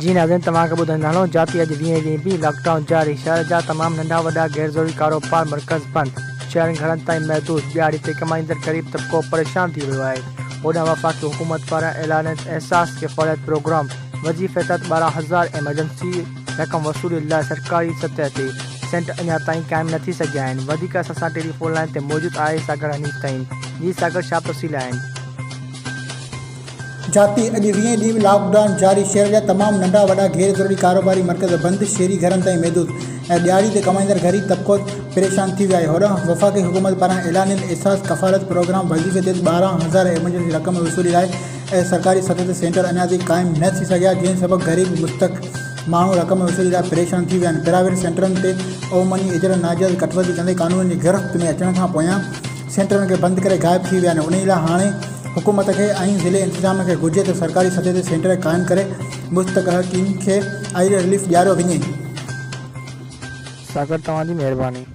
जी नाज़रीन, तव्हांखे ॿुधाईंदा हलूं जाती अॼु 20 ॾींहं बि लॉकडाउन जारी। शहर जा तमामु नंढा वॾा गैर ज़रूरी कारोबार मर्कज़ बंदि, शहरनि घरनि ताईं महदूद, ॾियारी ते कमाईंदड़ ग़रीब तबिको परेशान थी वियो आहे। होॾां वफ़ाक़ी हुकूमत पारां ऐलानियल एहसास किफ़ायत प्रोग्राम वज़ीफ़े तहत 12,000 एमरजेंसी रक़म वसूली लाइ सरकारी सतह ते सेंटर अञा ताईं क़ाइमु न थी सघिया आहिनि। वधीक असां टेलीफोन लाइन ते मौजूदु आहे सागर हनीफ़ ताईं। जी सागर, छा तफ़सील आहिनि? जाती अॼु 20 ॾींहं बि लॉकडाउन जारी। शहर जा तमामु नंढा वॾा गैर ज़रूरी कारोबारी मर्कज़ बंदि, शहरी घरनि ताईं महदूद ऐं ॾियारी ते कमाईंदड़ ग़रीब तबिको परेशान थी वियो आहे। होॾां वफ़ाक़ी हुकूमत पारां ऐलानियल एहसास कफ़ालत प्रोग्राम वज़ीफ़े तहत 12,000 एमरजेंसी रक़म वसूली लाइ ऐं सरकारी सतह ते सेंटर अञा ताईं क़ाइमु न थी सघिया, जंहिं सबबु ग़रीब मुस्तक माण्हू रक़म वसूली लाइ परेशान थी विया आहिनि। प्राइवेट सेंटरनि ते ओमनी एजर नाजाइज़ कटवती कंदे कानून जी गिरफ़्त में अचण खां पोयां सेंटरनि खे बंदि करे ग़ाइबु थी विया आहिनि। उन लाइ हाणे हुकूमत खे ऐं ज़िले इंतिज़ाम खे घुर्जे त सरकारी सतह ते सेंटर क़ाइमु करे मुस्तक़ीन खे आईडी रिलीफ ॾियारियो वञे। सागर, तव्हांजी महिरबानी।